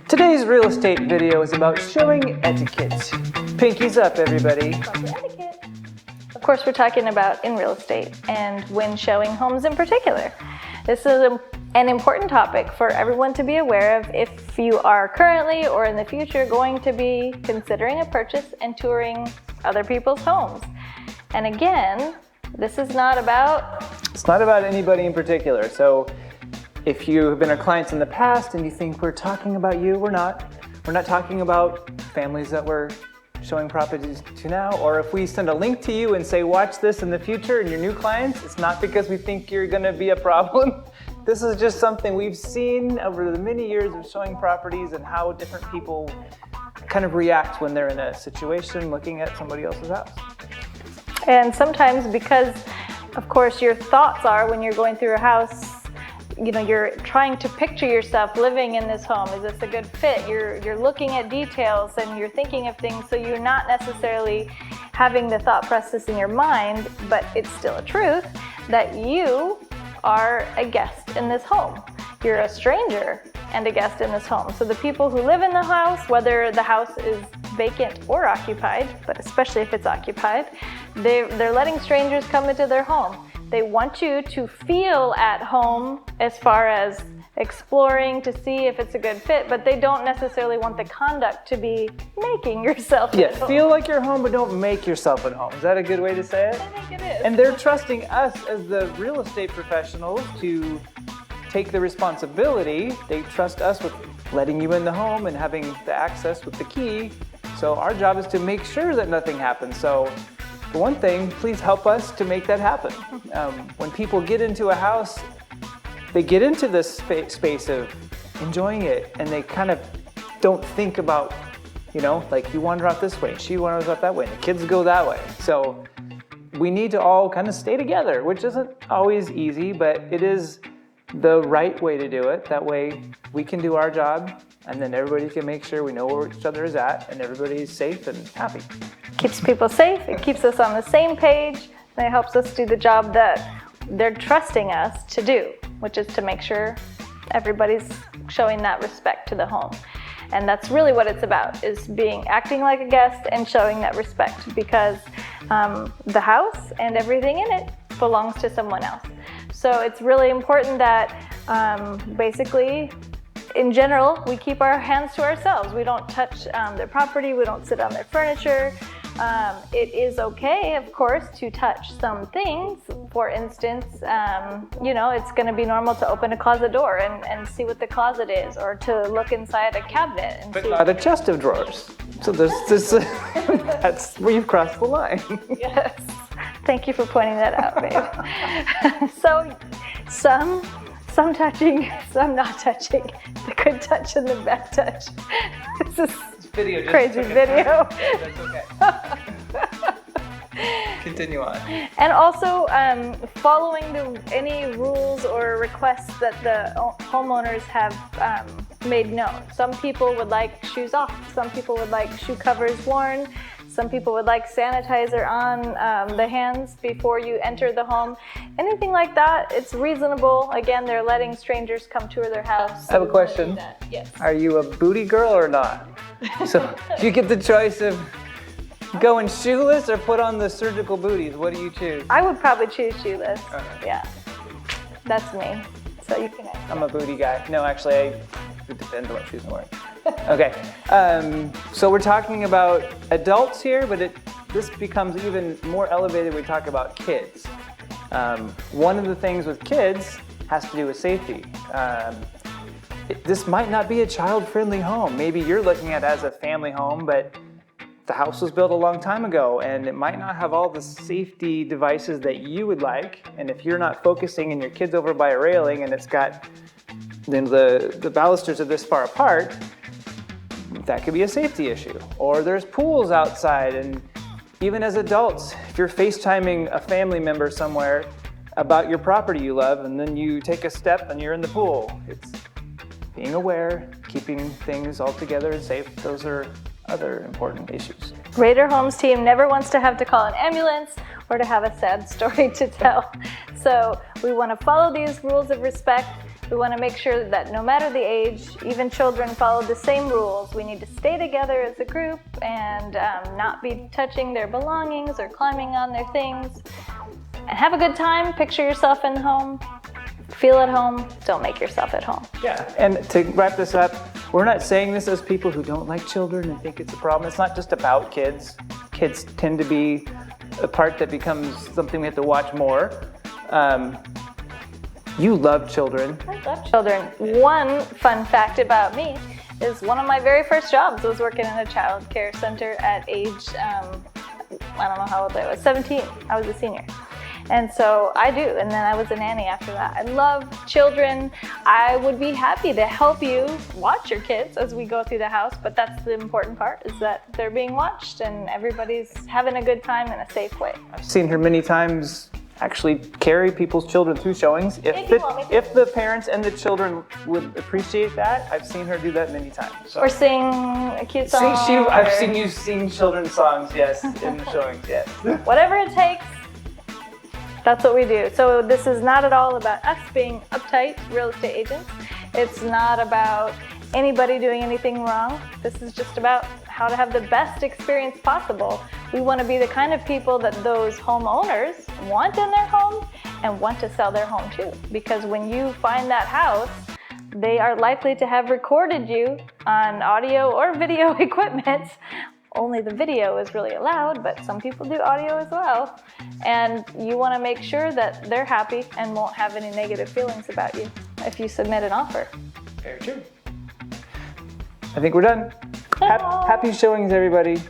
Today's real estate video is about showing etiquette. Pinkies up, everybody. Etiquette. Of course, we're talking about in real estate and when showing homes in particular. This is an important topic for everyone to be aware of if you are currently or in the future going to be considering a purchase and touring other people's homes. And again, this is not about... It's not about anybody in particular. So if you have been our clients in the past and you think we're talking about you, we're not. We're not talking about families that we're showing properties to now. Or if we send a link to you and say, watch this in the future and your new clients, it's not because we think you're gonna be a problem. This is just something we've seen over the many years of showing properties and how different people kind of react when they're in a situation looking at somebody else's house. And sometimes because, of course, your thoughts are when you're going through a house, you know, you're trying to picture yourself living in this home. Is this a good fit? You're looking at details and you're thinking of things, so you're not necessarily having the thought process in your mind, but it's still a truth that you are a guest in this home. You're a stranger and a guest in this home. So the people who live in the house, whether the house is vacant or occupied, but especially if it's occupied, they're letting strangers come into their home. They want you to feel at home as far as exploring to see if it's a good fit, but they don't necessarily want the conduct to be making yourself at home. Feel like you're home, but don't make yourself at home. Is that a good way to say it? I think it is. And they're trusting us as the real estate professionals to take the responsibility. They trust us with letting you in the home and having the access with the key. So our job is to make sure that nothing happens. So for one thing, please help us to make that happen. When people get into a house, they get into this space of enjoying it, and they kind of don't think about, you know, like you wander out this way, she wanders out that way, and the kids go that way. So we need to all kind of stay together, which isn't always easy, but it is the right way to do it. That way we can do our job, and then everybody can make sure we know where each other is at, and everybody's safe and happy. Keeps people safe, it keeps us on the same page, and it helps us do the job that they're trusting us to do, which is to make sure everybody's showing that respect to the home. And that's really what it's about, is acting like a guest and showing that respect, because the house and everything in it belongs to someone else. So it's really important that basically, in general, we keep our hands to ourselves. We don't touch their property, we don't sit on their furniture. It is okay, of course, to touch some things. For instance, you know, it's going to be normal to open a closet door and see what the closet is, or to look inside a cabinet and but see. not a chest of drawers. So there's this, that's where you've crossed the line. Yes. Thank you for pointing that out, babe. So some touching, some not touching. The good touch and the bad touch. This is Video crazy video. That's okay. Continue on. And also following any rules or requests that the homeowners have made known. Some people would like shoes off. Some people would like shoe covers worn. Some people would like sanitizer on the hands before you enter the home. Anything like that, it's reasonable. Again, they're letting strangers come tour their house. I have a question. Yes. Are you a booty girl or not? So you get the choice of going shoeless or put on the surgical booties. What do you choose? I would probably choose shoeless. Okay. Yeah, that's me. So you can. I'm a booty guy. No, actually, it depends on what shoes I'm wearing. Okay, so we're talking about adults here, but this becomes even more elevated when we talk about kids. One of the things with kids has to do with safety. This might not be a child-friendly home. Maybe you're looking at it as a family home, but the house was built a long time ago, and it might not have all the safety devices that you would like. And if you're not focusing and your kid's over by a railing and it's got the balusters are this far apart, that could be a safety issue. Or there's pools outside, and even as adults, if you're FaceTiming a family member somewhere about your property you love, and then you take a step and you're in the pool, it's being aware, keeping things all together and safe. Those are other important issues. Rader Homes team never wants to have to call an ambulance or to have a sad story to tell. So We want to follow these rules of respect. We want to make sure that no matter the age, even children follow the same rules. We need to stay together as a group and not be touching their belongings or climbing on their things. And have a good time. Picture yourself in the home. Feel at home. Don't make yourself at home. Yeah, and to wrap this up, we're not saying this as people who don't like children and think it's a problem. It's not just about kids. Kids tend to be a part that becomes something we have to watch more. You love children. I love children. One fun fact about me is one of my very first jobs was working in a child care center at age, I don't know how old I was, 17. I was a senior. And so I do, and then I was a nanny after that. I love children. I would be happy to help you watch your kids as we go through the house, but that's the important part, is that they're being watched and everybody's having a good time in a safe way. I've seen her many times actually carry people's children through showings. If the parents and the children would appreciate that, I've seen her do that many times. So. Or sing a cute song. I've seen you sing children's songs, yes, in the showings, yes. Whatever it takes, that's what we do. So this is not at all about us being uptight real estate agents. It's not about anybody doing anything wrong. This is just about how to have the best experience possible. We want to be the kind of people that those homeowners want in their home and want to sell their home too. Because when you find that house, they are likely to have recorded you on audio or video equipment. Only the video is really allowed, but some people do audio as well. And you want to make sure that they're happy and won't have any negative feelings about you if you submit an offer. Very true. I think we're done. Happy showings, everybody.